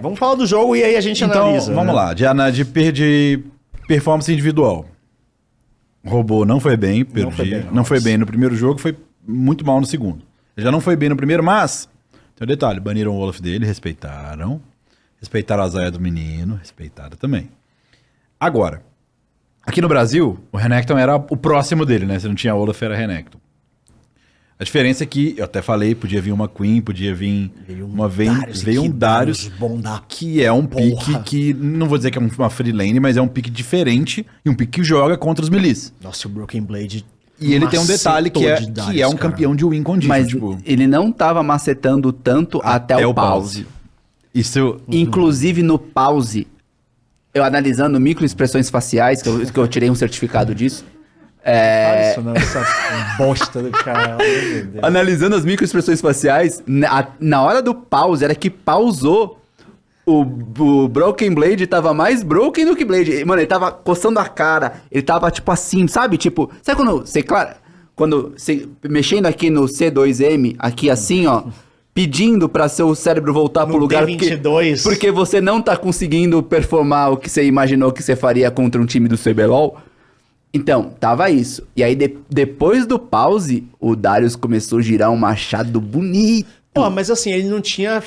vamos falar do jogo e aí a gente analisa. Vamos lá. De performance individual. O robô não foi bem, não foi bem no primeiro jogo, foi muito mal no segundo. Ele já não foi bem no primeiro, mas... Tem um detalhe, baniram o Olaf dele, respeitaram. Respeitaram a Zarya do menino, respeitaram também. Agora, aqui no Brasil, o Renekton era o próximo dele, né? Se não tinha Olaf, era Renekton. A diferença é que, eu até falei, podia vir uma Queen, podia vir veio um Darius, que é um pique que, não vou dizer que é uma free lane, mas é um pique diferente e um pique que joga contra os melis. Nossa, o Broken Blade... E ele tem um detalhe que é um campeão de win condition. Mas ele não tava macetando tanto até o pause. Isso... Inclusive no pause, eu analisando microexpressões faciais, que eu tirei um certificado disso. Fala isso não, essa bosta do cara. Analisando as microexpressões faciais, na hora do pause, era que pausou. O Broken Blade tava mais broken do que Blade. Mano, ele tava coçando a cara. Ele tava tipo assim, sabe? Tipo, sabe quando você, claro, quando você mexendo aqui no C2M, aqui assim, ó, pedindo pra seu cérebro voltar pro lugar porque você não tá conseguindo performar o que você imaginou que você faria contra um time do CBLOL. Então, tava isso. E aí, depois do pause, o Darius começou a girar um machado bonito. Pô, mas assim, ele não tinha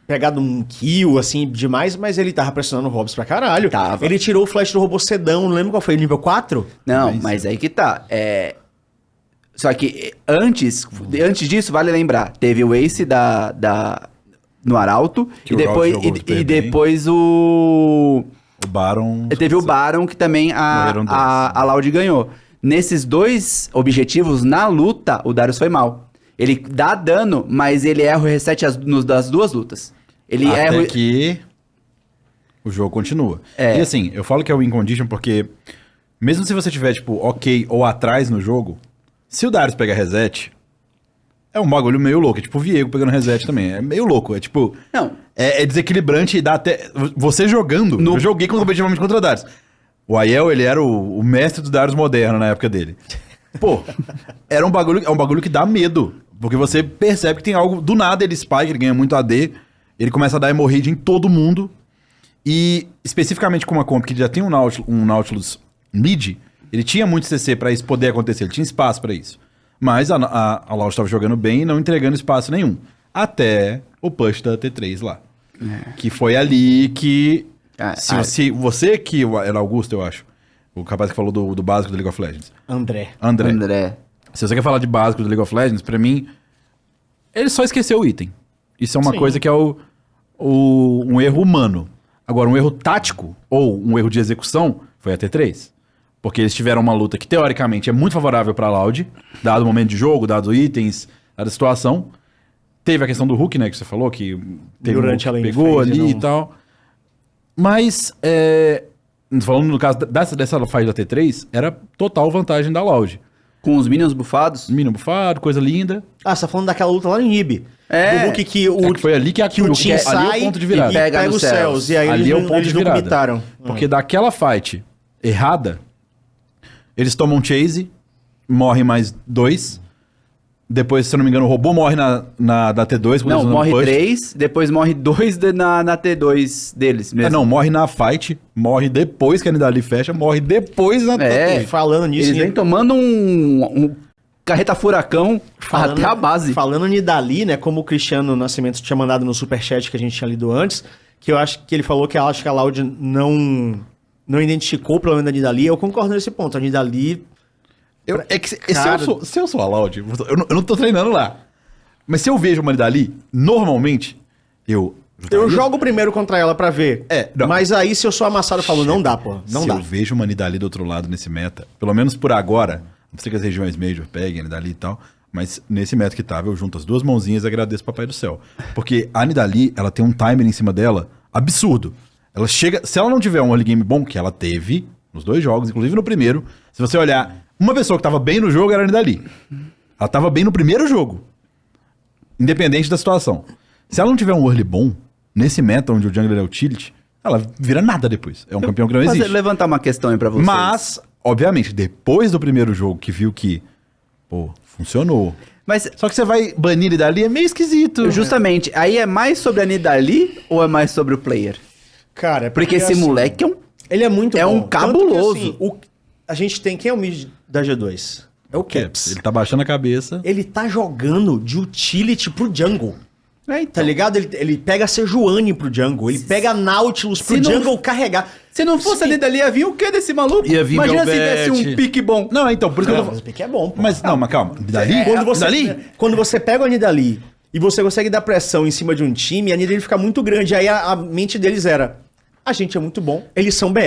pegado um kill, assim, demais, mas ele tava pressionando o Hobbs pra caralho. Tava. Ele tirou o flash do robô sedão, não lembro qual foi, nível 4? Não, mas aí que tá. Só que antes disso, vale lembrar, teve o Ace no Arauto, e depois o Baron... Teve o Baron, que também a Loud ganhou. Nesses dois objetivos, na luta, o Darius foi mal. Ele dá dano, mas ele erra o reset das duas lutas. Até que o jogo continua. E assim, eu falo que é win condition porque mesmo se você tiver, tipo, ok ou atrás no jogo, se o Darius pegar reset, é um bagulho meio louco. É tipo o Viego pegando reset também. É meio louco. É tipo... Não. É desequilibrante e dá até... Você jogando... Eu joguei competitivamente contra o Darius. O Aiel, ele era o mestre do Darius moderno na época dele. Pô, é um bagulho que dá medo. Porque você percebe que tem algo... Do nada ele spike, ele ganha muito AD... Ele começa a dar hemorrhage em todo mundo. E, especificamente com uma comp que já tem um Nautilus mid, ele tinha muito CC pra isso poder acontecer. Ele tinha espaço pra isso. Mas a Loud estava jogando bem e não entregando espaço nenhum. Até o push da T3 lá. Que foi ali que... Se você que era Augusto, eu acho. O rapaz que falou do básico do League of Legends. André. Se você quer falar de básico do League of Legends, pra mim... Ele só esqueceu o item. Isso é uma coisa que é um erro humano. Agora, um erro tático ou um erro de execução foi a T3. Porque eles tiveram uma luta que, teoricamente, é muito favorável pra Loud, dado o momento de jogo, dado itens, dada a situação. Teve a questão do Hulk, né, que você falou, que teve durante um que pegou ali e tal. Mas, falando no caso dessa fight da T3, era total vantagem da Loud. Com os minions bufados? Minion bufado, coisa linda. Você tá falando daquela luta lá no Nib. Do Hulk que foi ali que o Tim sai é o ponto de virada. E pega os céus. E aí ali eles, é o ponto de virada. Não comitaram. Porque daquela fight errada, eles tomam chase, morre mais 2. Depois, se eu não me engano, o robô morre na T2. Não, morre 3, depois morre 2 na T2 deles mesmo. Não, morre na fight, morre depois que a Nidalee fecha, morre depois na T2. Falando nisso... Eles vêm tomando um carreta furacão até a base. Falando Nidalee, né, como o Cristiano Nascimento tinha mandado no superchat que a gente tinha lido antes, que eu acho que ele falou que acho que a Loud não identificou o problema da Nidalee, eu concordo nesse ponto. A Nidalee... Se eu sou a Loud, eu não tô treinando lá. Mas se eu vejo uma Nidalee, normalmente, eu jogo primeiro contra ela pra ver. Mas aí, se eu sou amassado, eu falo, não dá, pô. Não dá. Se eu vejo uma Nidalee do outro lado nesse meta, pelo menos por agora, não sei que as regiões Major peguem a Nidalee e tal, mas nesse meta que tava, eu junto as duas mãozinhas e agradeço Papai do Céu. Porque a Nidalee, ela tem um timer em cima dela absurdo. Ela chega... Se ela não tiver um early game bom, que ela teve nos 2 jogos, inclusive no primeiro, se você olhar... Uma pessoa que tava bem no jogo era a Nidalee. Ela tava bem no primeiro jogo. Independente da situação. Se ela não tiver um early bom, nesse meta onde o jungler é utility, ela vira nada depois. É um campeão que não existe. Levantar uma questão aí pra vocês. Mas, obviamente, depois do primeiro jogo que viu que, funcionou. Mas, Só que você vai banir ele dali, é meio esquisito. justamente, aí é mais sobre a Nidalee ou é mais sobre o player? Cara, é Porque esse assim, moleque é um... ele é muito é bom. um cabuloso. Tanto que, assim, a gente tem... Quem é o mid da G2? É o Caps. Ele tá baixando a cabeça. Ele tá jogando de utility pro jungle. É, Tá ligado? Ele pega a Sejuani pro jungle. Ele pega a Nautilus pro Se não- jungle carregar. Se não fosse a Nidalee, ia vir o quê desse maluco? Ia vir Imagina se Belvete. desse um pique bom. Não, então, por isso que eu Mas tô... o pick é bom, pô. Mas, não, mas calma. Dali? Quando você pega a Nidalee e você consegue dar pressão em cima de um time, a Nidalee fica muito grande. Aí a mente deles era... A gente é muito bom, eles são BR.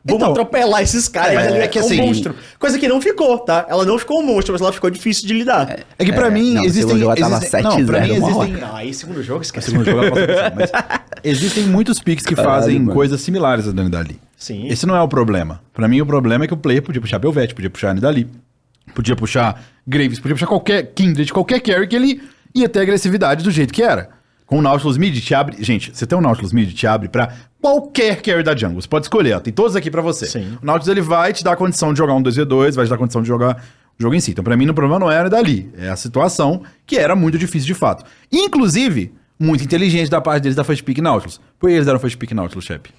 Vamos Então, atropelar esses caras. é, A Nidalee é que um assim- monstro. Coisa que não ficou, tá? Ela não ficou um monstro, mas ela ficou difícil de lidar. É que pra mim não, o existem... segundo jogo tava Não, pra 7-0 mim uma existem... Não, aí segundo jogo, esquece. Segundo jogo é a próxima opção, mas existem muitos picks que fazem mano. coisas similares a da Nidalee. Sim. Esse não é o problema. Pra mim, o problema é que o player podia puxar Belvete, podia puxar Nidalee, podia puxar Graves, podia puxar qualquer Kindred, qualquer carry que ele ia ter agressividade do jeito que era. Com o Nautilus Mid, te abre... Gente, você tem um Nautilus Mid, te abre pra qualquer carry da jungle. Você pode escolher, ó, tem todos aqui pra você. Sim. O Nautilus, ele vai te dar a condição de jogar um 2v2, vai te dar a condição de jogar o jogo em si. Então, pra mim, o problema não era dali. É a situação que era muito difícil de fato. Inclusive, muito inteligente da parte deles da First Pick Nautilus. Por que eles deram First Pick Nautilus, Shep?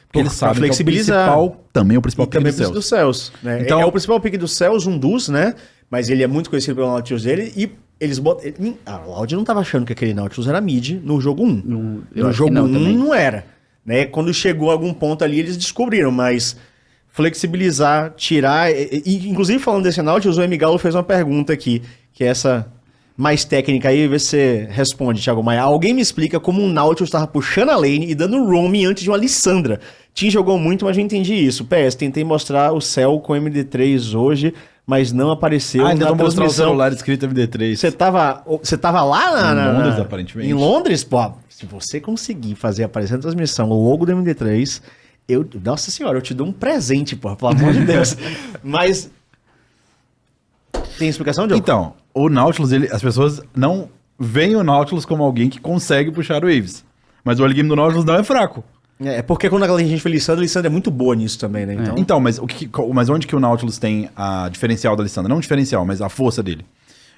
Porque eles Pra sabem flexibilizar. que é o principal, também é o principal E pick também do o pick Cells. dos céus. Né? Então- É o principal pick dos céus, um dos, né? Mas ele é muito conhecido pelo Nautilus dele. E eles botam. A Loud não tava achando que aquele Nautilus era mid no jogo 1. eu No acho jogo que não 1 também. não era. Né? Quando chegou a algum ponto ali, eles descobriram, mas flexibilizar, tirar. Inclusive, falando desse Nautilus, o Emigalo fez uma pergunta aqui, que é essa mais técnica aí, vê se você responde, Thiago Maia. Alguém me explica como um Nautilus estava puxando a lane e dando roaming antes de uma Lissandra. Tim jogou muito, mas não entendi isso. PS, tentei mostrar o céu com MD3 hoje, mas não apareceu ainda na vou mostrar o transmissão. celular escrito MD3. Você tava lá Em Londres, aparentemente. Em Londres? Pô, se você conseguir fazer aparecer na transmissão o logo do MD3, nossa senhora, eu te dou um presente, pô, pelo amor de Deus. Mas tem explicação, Diogo? Então, o Nautilus, as pessoas não veem o Nautilus como alguém que consegue puxar waves. Mas o early game do Nautilus não é fraco. É porque quando a gente foi Lissandra é muito boa nisso também, né? Então, Então, mas, mas onde que o Nautilus tem a diferencial da Lissandra? Não o diferencial, mas a força dele.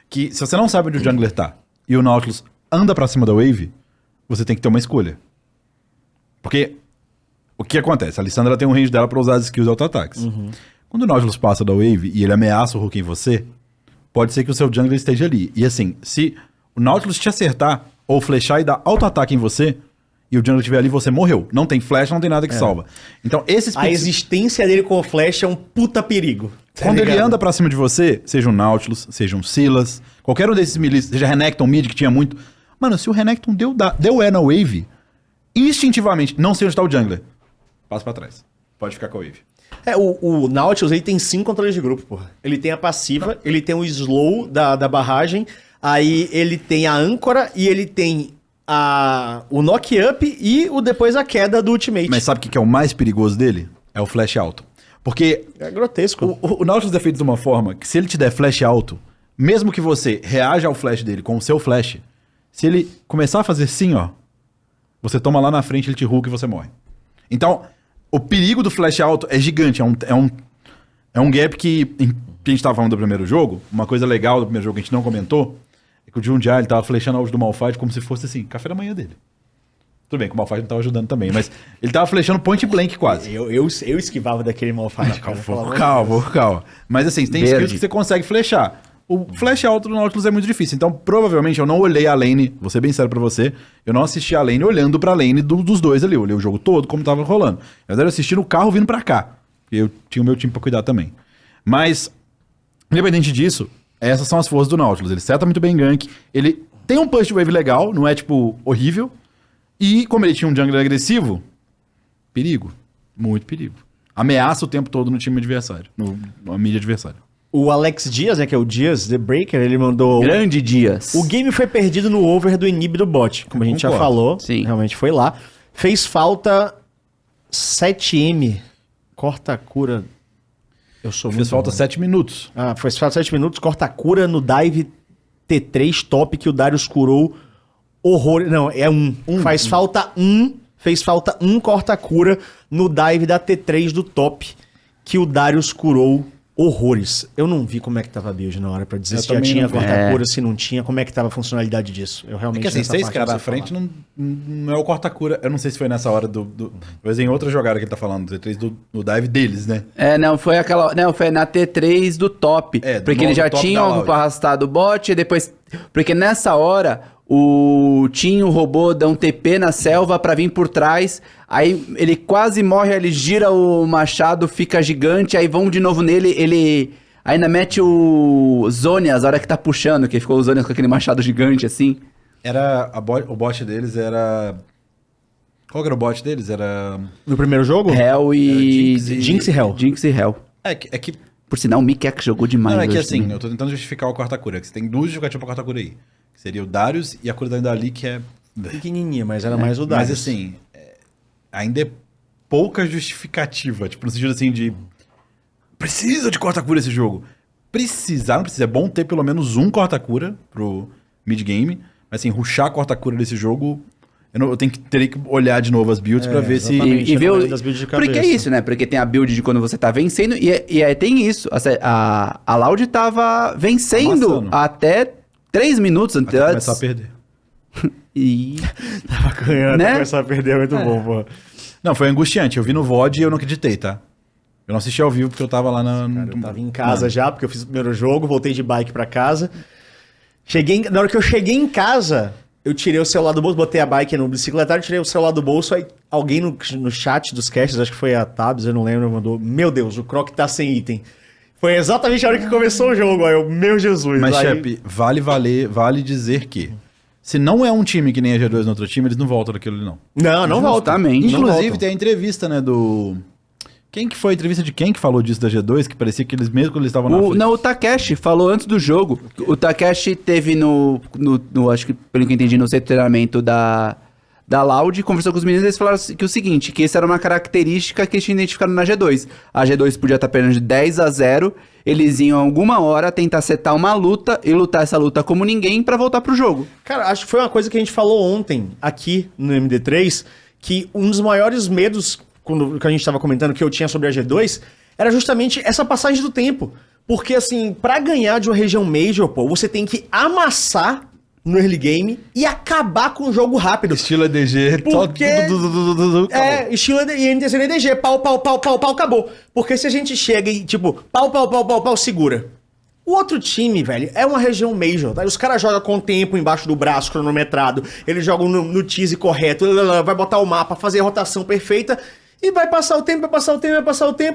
Que se você não sabe onde o jungler tá e o Nautilus anda pra cima da wave, você tem que ter uma escolha. Porque o que acontece? A Lissandra tem um range dela pra usar as skills de auto-ataques. Quando o Nautilus passa da wave e ele ameaça o hook em você, pode ser que o seu jungler esteja ali. E assim, se o Nautilus te acertar ou flechar e dar auto-ataque em você, e o jungler estiver ali, você morreu. Não tem flash, não tem nada que salva. Então, esses a picks- existência dele com o Flash é um puta perigo. tá quando ele ligado? anda pra cima de você, seja um Nautilus, seja um Silas, qualquer um desses milis, seja Renekton mid, que tinha muito. Mano, se o Renekton deu E na wave, instintivamente, não sei onde tá o jungler, passa pra trás. Pode ficar com a wave. O Nautilus, ele tem 5 controles de grupo, porra. Ele tem a passiva, ele tem o slow da barragem, aí ele tem a âncora e ele tem o knock-up e depois a queda do ultimate. Mas sabe o que é o mais perigoso dele? É o flash alto. Porque É grotesco. o Nautilus é feito de uma forma que se ele te der flash alto, mesmo que você reaja ao flash dele com o seu flash, se ele começar a fazer assim, ó, você toma lá na frente, ele te hook e você morre. Então, o perigo do flash alto é gigante. É um gap que a gente tava falando do primeiro jogo. Uma coisa legal do primeiro jogo que a gente não comentou é que o Jundia, ele tava flechando a ult do Malphite como se fosse assim, café da manhã dele. Tudo bem que o Malphite não tava ajudando também, mas ele tava flechando point blank quase. Eu esquivava daquele Malphite, cara. pelo amor de Deus. Calma. Mas assim, tem Verde. skills que você consegue flechar. O flash alto do Nautilus é muito difícil. Então, provavelmente, eu não olhei a lane, vou ser bem sério pra você, eu não assisti a lane olhando pra lane dos dois ali. Eu olhei o jogo todo, como tava rolando. Na verdade, eu assisti no carro vindo pra cá. Eu tinha o meu time pra cuidar também. Mas, independente disso, essas são as forças do Nautilus. Ele seta muito bem gank, ele tem um push wave legal, não é, tipo, horrível. E, como ele tinha um jungler agressivo, perigo. Muito perigo. Ameaça o tempo todo no time adversário, no mídia adversário. O Alex Dias, né, que é o Dias, The Breaker, ele mandou... Grande Dias. O game foi perdido no over do inib do bot, como a gente já Concordo. falou. Sim. Realmente foi lá. Fez falta 7M. Corta a cura. Eu sou Fez muito falta ruim. 7 minutos. Fez falta 7 minutos. Corta a cura no dive T3 top que o Darius curou horror. Não, é Faz falta 1. Fez falta 1 corta a cura no dive da T3 do top que o Darius curou horrores. Eu não vi como é que tava a build na hora pra dizer Eu se já também tinha não vi. corta-cura, se não tinha, como é que tava a funcionalidade disso. Eu É realmente que assim, nessa 6 parte caras não à sei frente falar. não é o corta-cura. Eu não sei se foi nessa hora talvez em outra jogada que ele tá falando, T3 do dive deles, né? Não, foi aquela. Não, foi na T3 do top. É, do porque eles já top da tinham Loud. arrastado o bot e depois. Porque nessa hora, o robô dá um TP na selva pra vir por trás. Aí ele quase morre, ele gira o machado, fica gigante, aí vão de novo nele, ele. Ainda mete o Zonias, a hora que tá puxando, que ficou o Zonias com aquele machado gigante assim. O bot deles era... Qual que era o bot deles? Era... No primeiro jogo? Hell e. Jinx e Hell. Jinx e Hell. É que Por sinal, o Mikex jogou demais. não, é que hoje assim, também. eu tô tentando justificar o corta-cura. Que você tem 2 justificativas pra corta-cura aí. Que seria o Darius e a cura da Nidalee, que é... Pequenininha, mas era mais o Darius. Mas assim, ainda é pouca justificativa. Tipo, no sentido assim de... Precisa de corta-cura esse jogo. Não precisa. É bom ter pelo menos um corta-cura pro mid-game. Mas assim, rushar corta-cura desse jogo... Eu teria que olhar de novo as builds pra ver se... exatamente. E ver era o... uma das builds de Porque é cabeça. isso, né? Porque tem a build de quando você tá vencendo e aí tem isso. A Loud tava vencendo Amassando. até 3 minutos Até antes. começar a perder. E... Tava ganhando, Né? começar a perder, é muito bom, pô. Não, foi angustiante. Eu vi no VOD e eu não acreditei, tá? Eu não assisti ao vivo porque eu tava lá na... Cara, eu tava em casa já, porque eu fiz o primeiro jogo, voltei de bike pra casa. Na hora que eu cheguei em casa, eu tirei o celular do bolso, botei a bike no bicicletário, tirei o celular do bolso, aí alguém no chat dos casts, acho que foi a Tabs, eu não lembro, mandou, meu Deus, o Croc tá sem item. Foi exatamente a hora que começou o jogo, aí eu, meu Jesus. Mas, aí... Shep, vale dizer que se não é um time que nem a G2 no outro time, eles não voltam daquilo ali, não. Não volta. Justamente. Não Inclusive, voltam. tem a entrevista, né, do... Quem que foi a entrevista de quem que falou disso da G2? Que parecia que eles mesmo quando eles estavam na frente. Não, o Takeshi falou antes do jogo. O Takeshi teve no acho que, pelo que eu entendi, no centro de treinamento da Loud, conversou com os meninos e eles falaram que o seguinte, que essa era uma característica que eles tinham identificado na G2. A G2 podia estar perdendo de 10-0, eles iam alguma hora tentar setar uma luta e lutar essa luta como ninguém pra voltar pro jogo. Cara, acho que foi uma coisa que a gente falou ontem aqui no MD3, que um dos maiores medos que a gente estava comentando que eu tinha sobre a G2 era justamente essa passagem do tempo. Porque, assim, pra ganhar de uma região Major, pô, você tem que amassar no early game e acabar com o jogo rápido. Estilo EDG, Porque- Estilo INTZ no EDG, pau, acabou. Porque se a gente chega e, tipo, pau, segura. O outro time, velho, é uma região Major, tá? Os caras jogam com o tempo embaixo do braço, cronometrado, eles jogam no tease correto, vai botar o mapa, fazer a rotação perfeita, e vai passar o tempo,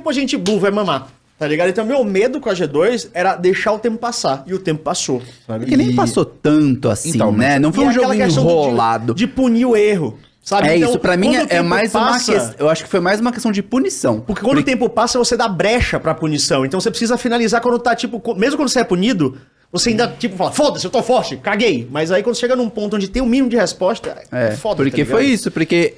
a gente, vai mamar. Tá ligado? Então, meu medo com a G2 era deixar o tempo passar. E o tempo passou, sabe? Que nem passou tanto assim, Então, né? Não foi E um aquela jogo questão enrolado. de punir o erro, sabe? É Então, isso, pra mim quando o é tempo mais uma passa- questão. Eu acho que foi mais uma questão de punição. Porque quando o tempo passa, você dá brecha pra punição. Então você precisa finalizar quando tá, tipo... Mesmo quando você é punido, você ainda, tipo, fala, foda-se, eu tô forte, caguei. Mas aí quando chega num ponto onde tem o mínimo de resposta, é foda, porque tá ligado? foi isso, porque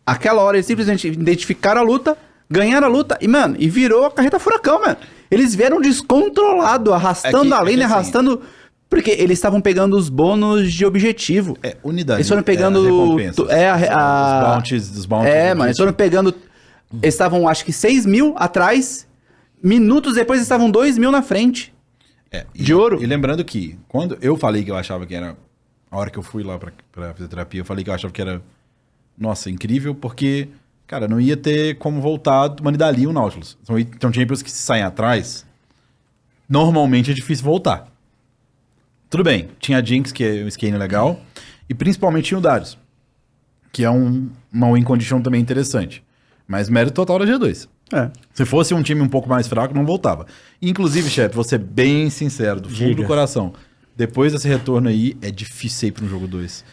aquela hora eles simplesmente identificaram a luta, ganharam a luta e, mano, e virou a carreta furacão, mano. Eles vieram descontrolado, arrastando a lane, assim, arrastando... Porque eles estavam pegando os bônus de objetivo. Unidade. Eles foram pegando... as recompensas. Os bounties, dos bounties. mano, eles foram pegando... Eles estavam, acho que 6 mil atrás, minutos depois eles estavam 2 mil na frente. De ouro. E lembrando que, quando eu falei que eu achava que era... A hora que eu fui lá pra fisioterapia, eu falei que eu achava que era... Nossa, incrível, porque... Cara, não ia ter como voltar uma Nidalee e um Nautilus. Então champions que se saem atrás, normalmente é difícil voltar. Tudo bem, tinha a Jinx, que é um skin legal, e principalmente tinha o Darius, que é uma win condition também interessante. Mas mérito total da G2. Se fosse um time um pouco mais fraco, não voltava. E, inclusive, chefe, vou ser bem sincero, do fundo do coração. Depois desse retorno aí, é difícil ir para um jogo 2.